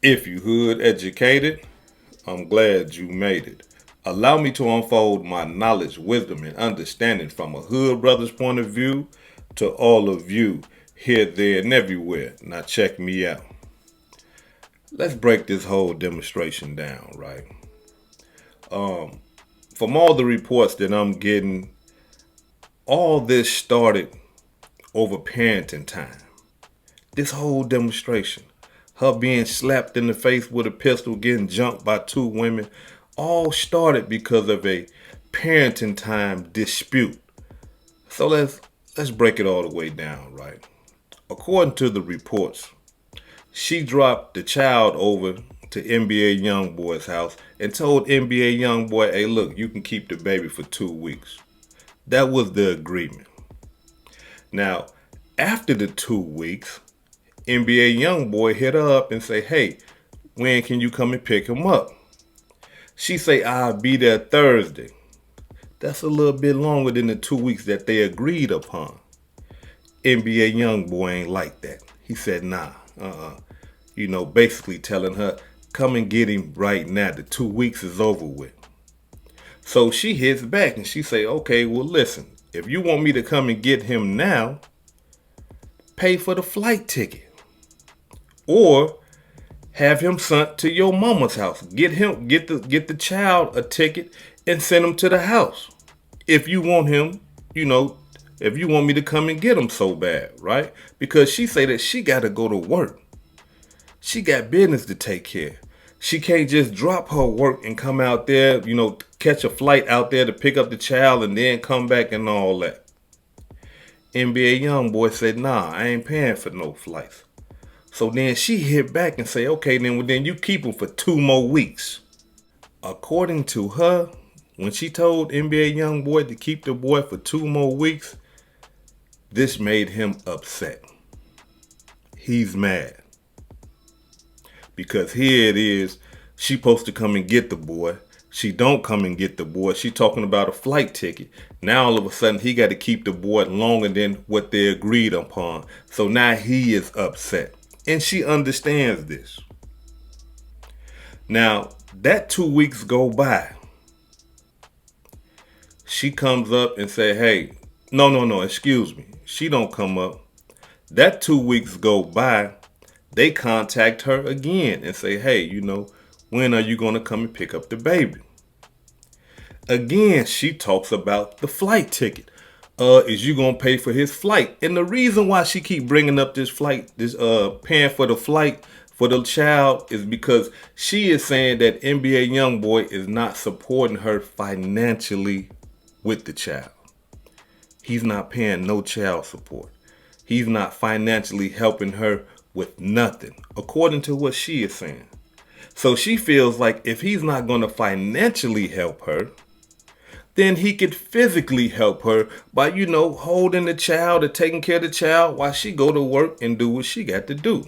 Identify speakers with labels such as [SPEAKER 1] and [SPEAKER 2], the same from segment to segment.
[SPEAKER 1] If you hood educated, I'm glad you made it. Allow me to unfold my knowledge, wisdom, and understanding from a hood brother's point of view to all of you here, there, and everywhere. Now check me out. Let's break this whole demonstration down, right? From all the reports that I'm getting, all this started over parenting time. This whole demonstration, her being slapped in the face with a pistol, getting jumped by two women, all started because of a parenting time dispute. So let's break it all the way down, right? According to the reports, she dropped the child over to NBA Youngboy's house and told NBA Youngboy, hey, look, you can keep the baby for 2 weeks. That was the agreement. Now, after the 2 weeks, NBA Youngboy hit her up and say, hey, when can you come and pick him up? She say, I'll be there Thursday. That's a little bit longer than the 2 weeks that they agreed upon. NBA Youngboy ain't like that. He said, nah, basically telling her, come and get him right now. The 2 weeks is over with. So she hits back and she say, okay, well, listen, if you want me to come and get him now, pay for the flight ticket. Or have him sent to your mama's house. Get the child a ticket and send him to the house. If you want him, if you want me to come and get him so bad, right? Because she say that she got to go to work. She got business to take care. She can't just drop her work and come out there, catch a flight out there to pick up the child and then come back and all that. NBA Youngboy said, nah, I ain't paying for no flights. So then she hit back and say, okay, then you keep him for 2 more weeks. According to her, when she told NBA Youngboy to keep the boy for 2 more weeks, this made him upset. He's mad. Because here it is, she supposed to come and get the boy. She don't come and get the boy. She talking about a flight ticket. Now all of a sudden he got to keep the boy longer than what they agreed upon. So now he is upset. And she understands this. Now, that 2 weeks go by. She comes up and say, hey, no, excuse me. She don't come up. That 2 weeks go by. They contact her again and say, hey, when are you going to come and pick up the baby? Again, she talks about the flight ticket. Is you going to pay for his flight? And the reason why she keep bringing up this flight, paying for the flight for the child is because she is saying that NBA Youngboy is not supporting her financially with the child. He's not paying no child support. He's not financially helping her with nothing, according to what she is saying. So she feels like if he's not going to financially help her, then he could physically help her by, holding the child or taking care of the child while she go to work and do what she got to do.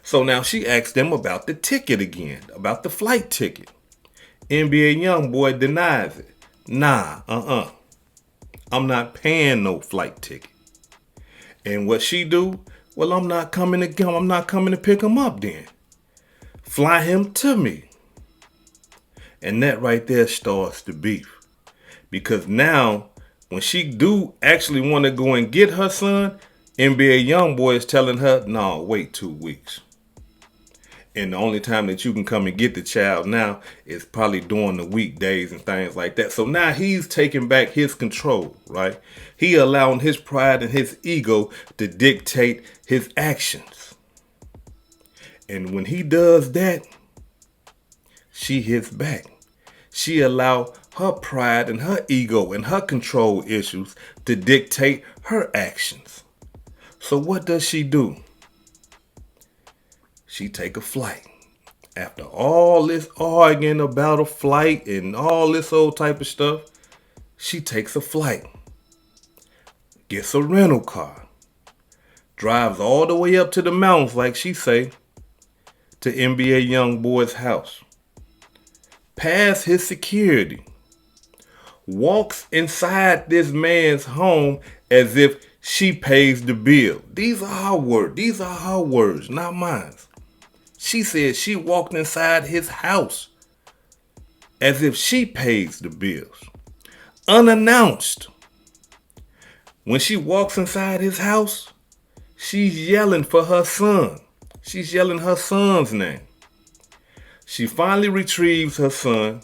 [SPEAKER 1] So now she asked them about the ticket again, about the flight ticket. NBA Youngboy denies it. Nah, I'm not paying no flight ticket. And what she do? Well, I'm not coming to pick him up then. Fly him to me. And that right there starts the beef. Because now, when she do actually want to go and get her son, NBA Youngboy is telling her, no, wait 2 weeks. And the only time that you can come and get the child now is probably during the weekdays and things like that. So now he's taking back his control, right? He allowing his pride and his ego to dictate his actions. And when he does that, she hits back. She allow her pride and her ego and her control issues to dictate her actions. So what does she do? She take a flight. After all this arguing about a flight and all this old type of stuff, she takes a flight. Gets a rental car. Drives all the way up to the mountains, like she say, to NBA Youngboy's house. Past his security. Walks inside this man's home as if she pays the bill. These are her words. These are her words, not mine. She said she walked inside his house as if she pays the bills. Unannounced. When she walks inside his house, she's yelling for her son. She's yelling her son's name. She finally retrieves her son,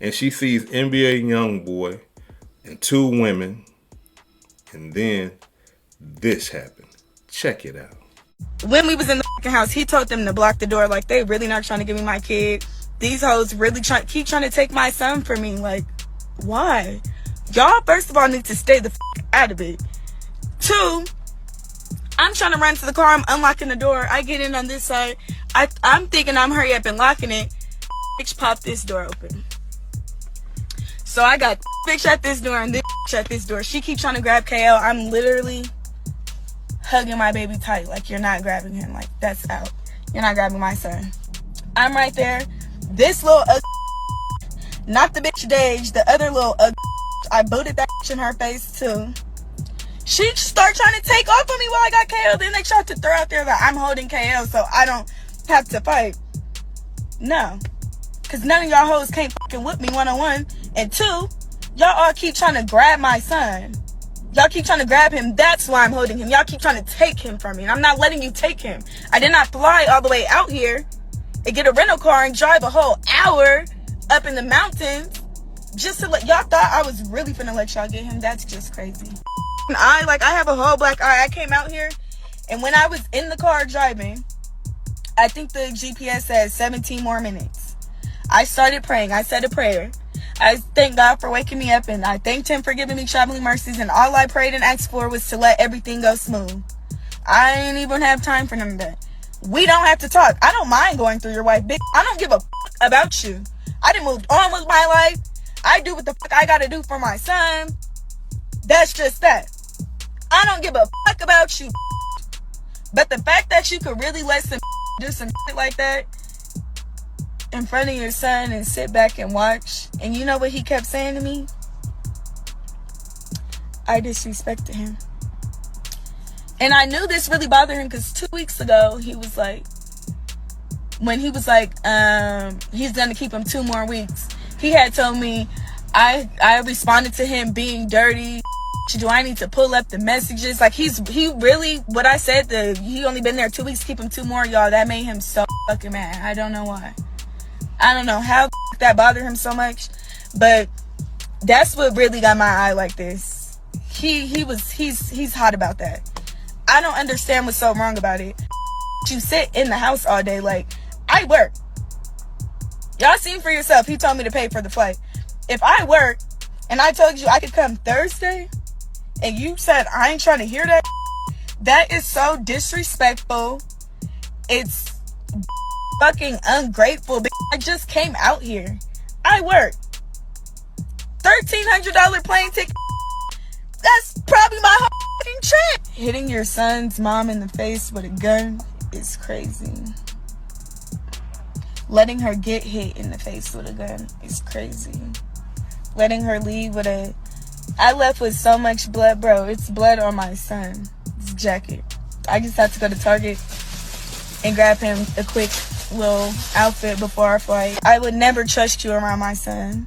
[SPEAKER 1] and she sees NBA Youngboy and two women, and then this happened. Check it out.
[SPEAKER 2] When we was in the house, he told them to block the door. Like, they really not trying to give me my kid. These hoes really keep trying to take my son from me. Like, why? Y'all, first of all, need to stay the out of it. Two, I'm trying to run to the car. I'm unlocking the door. I get in on this side. I'm thinking I'm hurry up and locking it. Bitch, pop this door open. So I got bitch at this door and this bitch at this door. She keep trying to grab KL. I'm literally hugging my baby tight. Like, you're not grabbing him. Like, that's out. You're not grabbing my son. I'm right there. This little not the bitch Dage, the other little I booted that bitch in her face too. She start trying to take off on me while I got KO. Then they tried to throw out there that I'm holding KO so I don't have to fight. No. Because none of y'all hoes can't fucking whip me one-on-one. And two, y'all all keep trying to grab my son. Y'all keep trying to grab him. That's why I'm holding him. Y'all keep trying to take him from me. And I'm not letting you take him. I did not fly all the way out here and get a rental car and drive a whole hour up in the mountains just to let y'all thought I was really finna let y'all get him. That's just crazy. I have a whole black eye. I came out here, and when I was in the car driving, I think the GPS said 17 more minutes. I started praying. I said a prayer. I thank God for waking me up, and I thanked him for giving me traveling mercies, and all I prayed and asked for was to let everything go smooth. I ain't even have time for none of that. We don't have to talk. I don't mind going through your wife, bitch. I don't give a fuck about you. I done moved on with my life. I do what the fuck I gotta do for my son. That's just that. I don't give a fuck about you. But the fact that you could really let some do some shit like that in front of your son and sit back and watch. And you know what he kept saying to me? I disrespected him. And I knew this really bothered him because 2 weeks ago, he was like, when he was like, he's going to keep him 2 more weeks. He had told me, I responded to him being dirty. Do I need to pull up the messages? Like, he really, what I said, he only been there 2 weeks, keep him 2 more, y'all. That made him so fucking mad. I don't know why. I don't know how that bothered him so much. But that's what really got my eye like this. He's hot about that. I don't understand what's so wrong about it. You sit in the house all day. Like, I work. Y'all seen for yourself. He told me to pay for the flight. If I work and I told you I could come Thursday and you said I ain't trying to hear that, that is so disrespectful. It's fucking ungrateful. I just came out here. I work. $1,300 plane ticket. That's probably my whole fucking trip. Hitting your son's mom in the face with a gun is crazy. Letting her get hit in the face with a gun is crazy. Letting her leave with I left with so much blood, bro. It's blood on my son's jacket. I just had to go to Target and grab him a quick little outfit before our flight. I would never trust you around my son.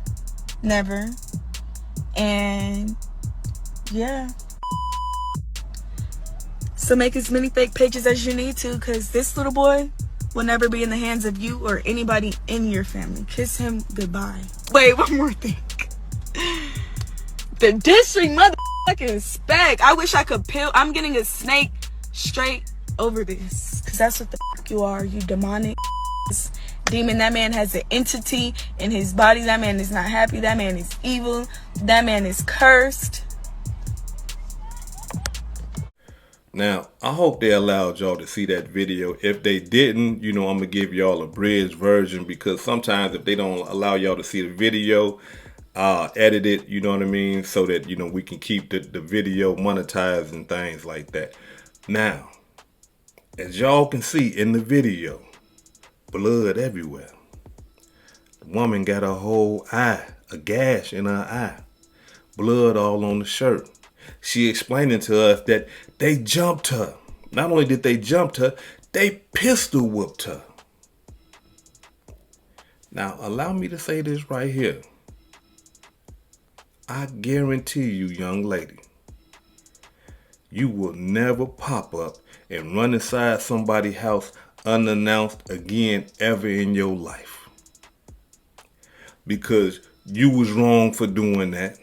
[SPEAKER 2] Never. And yeah. So make as many fake pages as you need to, because this little boy will never be in the hands of you or anybody in your family. Kiss him goodbye. Wait, one more thing. The district motherfucking spec. I wish I could peel. I'm getting a snake straight over this. Because that's what the fuck you are. You demonic demon. That man has an entity in his body. That man is not happy. That man is evil. That man is cursed.
[SPEAKER 1] Now, I hope they allowed y'all to see that video. If they didn't, I'm going to give y'all a bridge version, because sometimes if they don't allow y'all to see the video, I'll edit it, you know what I mean, so that, we can keep the video monetized and things like that. Now, as y'all can see in the video, blood everywhere. The woman got a whole eye, a gash in her eye, blood all on the shirt. She explaining to us that they jumped her. Not only did they jump her, they pistol whooped her. Now, allow me to say this right here. I guarantee you, young lady, you will never pop up and run inside somebody's house unannounced again ever in your life. Because you was wrong for doing that.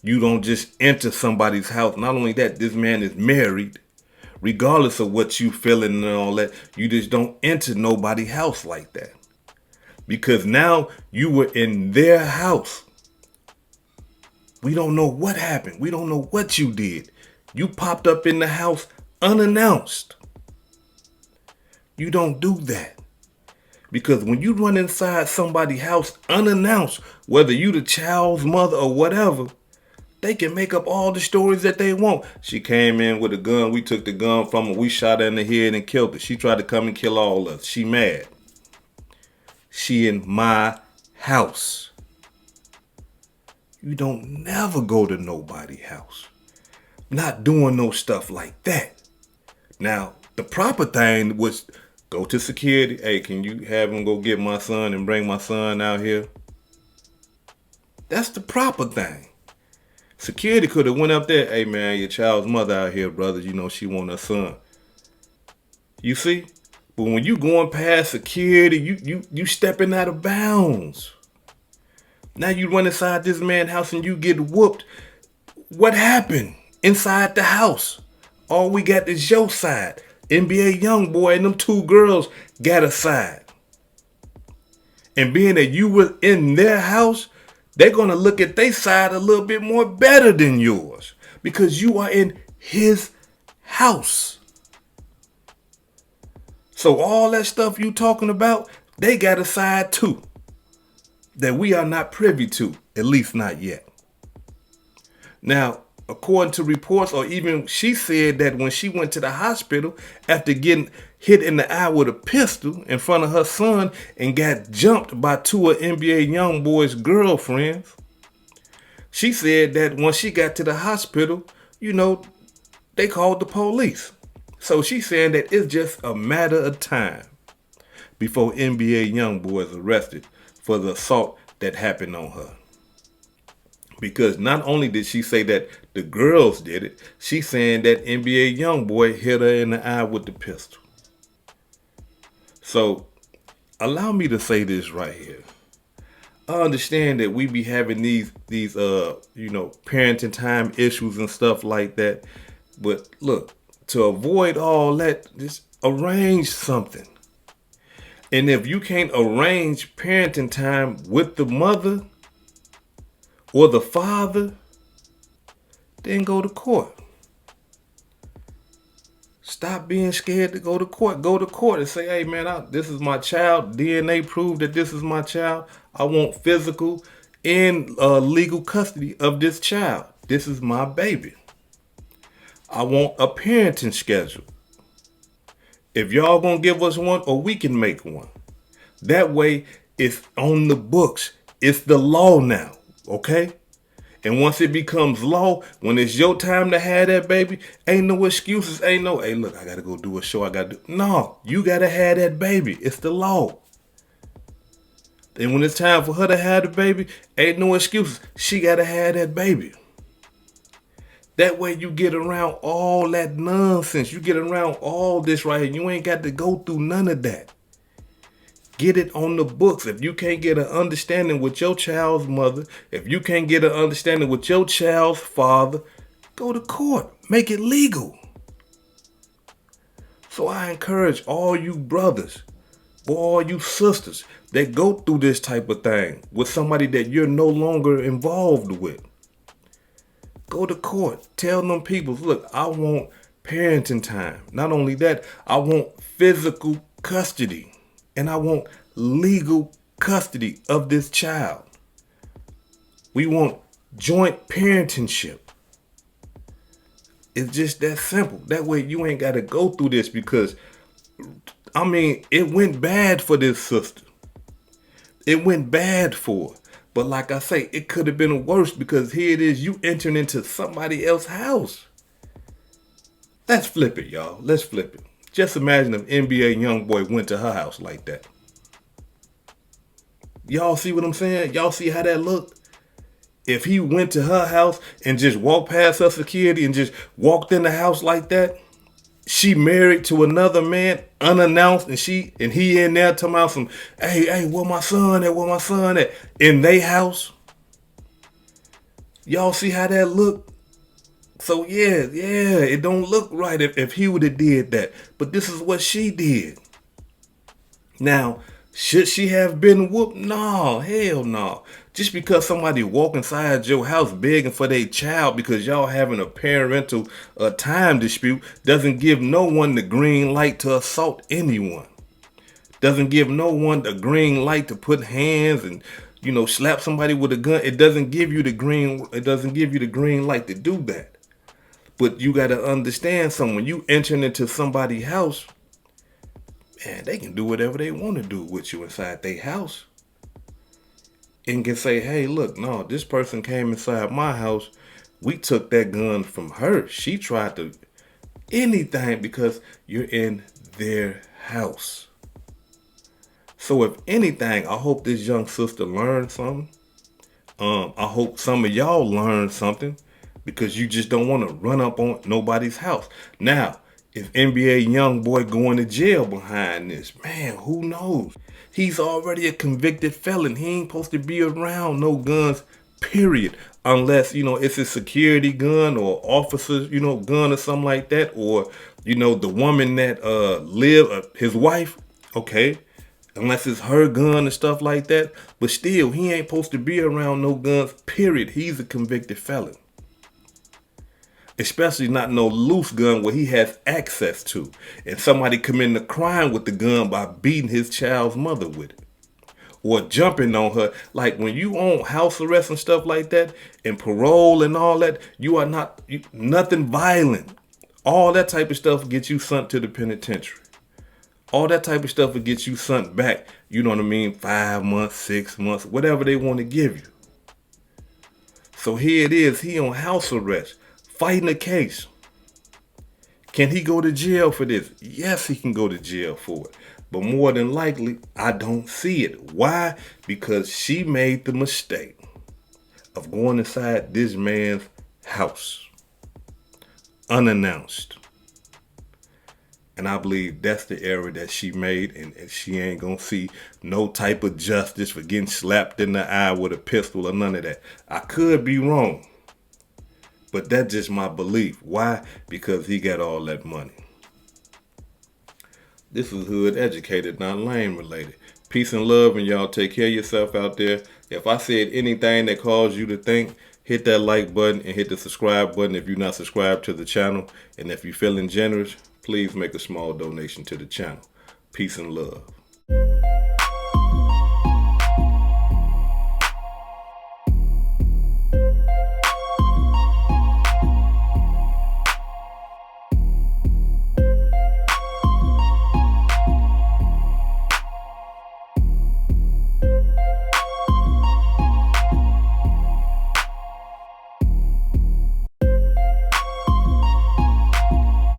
[SPEAKER 1] You don't just enter somebody's house. Not only that, this man is married. Regardless of what you feeling and all that, you just don't enter nobody's house like that. Because now you were in their house. We don't know what happened. We don't know what you did. You popped up in the house unannounced. You don't do that. Because when you run inside somebody's house unannounced, whether you the child's mother or whatever, they can make up all the stories that they want. She came in with a gun. We took the gun from her. We shot her in the head and killed her. She tried to come and kill all of us. She mad. She in my house. You don't never go to nobody's house. Not doing no stuff like that. Now, the proper thing was go to security. Hey, can you have him go get my son and bring my son out here? That's the proper thing. Security could have went up there. Hey, man, your child's mother out here, brother. You know, she want her son. You see? But when you going past security, you stepping out of bounds. Now you run inside this man's house and you get whooped. What happened inside the house? All we got is your side. NBA Youngboy and them two girls got a side. And being that you were in their house, they're going to look at their side a little bit more better than yours. Because you are in his house. So all that stuff you talking about, they got a side too. That we are not privy to, at least not yet. Now, according to reports, or even she said that when she went to the hospital after getting hit in the eye with a pistol in front of her son and got jumped by two of NBA Youngboy's girlfriends, she said that when she got to the hospital, you know, they called the police. So she's saying that it's just a matter of time before NBA Youngboy is arrested for the assault that happened on her. Because not only did she say that the girls did it, she's saying that NBA Youngboy hit her in the eye with the pistol. So, allow me to say this right here. I understand that we be having these parenting time issues and stuff like that. But look, to avoid all that, just arrange something. And if you can't arrange parenting time with the mother or the father, then go to court. Stop being scared to go to court. Go to court and say, hey man, this is my child. DNA prove that this is my child. I want physical and legal custody of this child. This is my baby. I want a parenting schedule. If y'all gonna give us one, or we can make one. That way, it's on the books. It's the law now, okay? And once it becomes law, when it's your time to have that baby, ain't no excuses. Ain't no, hey, look, I gotta go do a show. No, you gotta have that baby. It's the law. And when it's time for her to have the baby, ain't no excuses. She gotta have that baby. That way you get around all that nonsense. You get around all this right here. You ain't got to go through none of that. Get it on the books. If you can't get an understanding with your child's mother, if you can't get an understanding with your child's father, go to court. Make it legal. So I encourage all you brothers, or all you sisters that go through this type of thing with somebody that you're no longer involved with. Go to court. Tell them people, look, I want parenting time. Not only that, I want physical custody. And I want legal custody of this child. We want joint parentingship. It's just that simple. That way you ain't got to go through this because, I mean, it went bad for this sister. It went bad for her. But like I say, it could have been worse because here it is, you entering into somebody else's house. Let's flip it, y'all. Let's flip it. Just imagine if NBA Youngboy went to her house like that. Y'all see what I'm saying? Y'all see how that looked? If he went to her house and just walked past her security and just walked in the house like that, she married to another man unannounced, and he in there talking about some, hey, where my son at? Where my son at? In they house. Y'all see how that look? So yeah, it don't look right if he would have did that. But this is what she did. Now, should she have been whooped? No, hell no. Just because somebody walk inside your house begging for their child because y'all having a parental time dispute doesn't give no one the green light to assault anyone. Doesn't give no one the green light to put hands and slap somebody with a gun. It doesn't give you the green light to do that. But you gotta understand something. When you entering into somebody's house, man, they can do whatever they want to do with you inside their house. And can say, hey, look, no, this person came inside my house. We took that gun from her. She tried to anything because you're in their house. So if anything, I hope this young sister learned something. I hope some of y'all learned something because you just don't want to run up on nobody's house. Now, if NBA young boy going to jail behind this, man, who knows? He's already a convicted felon. He ain't supposed to be around no guns, period. Unless, it's a security gun or officer's, gun or something like that. Or, the woman that his wife, okay. Unless it's her gun and stuff like that. But still, he ain't supposed to be around no guns, period. He's a convicted felon. Especially not no loose gun where he has access to. And somebody committing a crime with the gun by beating his child's mother with it. Or jumping on her. Like when you on house arrest and stuff like that, and parole and all that, you are nothing violent. All that type of stuff gets you sent to the penitentiary. All that type of stuff will get you sent back. You know what I mean? 5 months, 6 months, whatever they want to give you. So here it is. He on house arrest. Fighting a case. Can he go to jail for this? Yes, he can go to jail for it. But more than likely, I don't see it. Why? Because she made the mistake of going inside this man's house. Unannounced. And I believe that's the error that she made. And she ain't going to see no type of justice for getting slapped in the eye with a pistol or none of that. I could be wrong. But that's just my belief. Why? Because he got all that money. This is Hood Educated, not Lame Related. Peace and love, and y'all take care of yourself out there. If I said anything that caused you to think, hit that like button and hit the subscribe button if you're not subscribed to the channel. And if you're feeling generous, please make a small donation to the channel. Peace and love.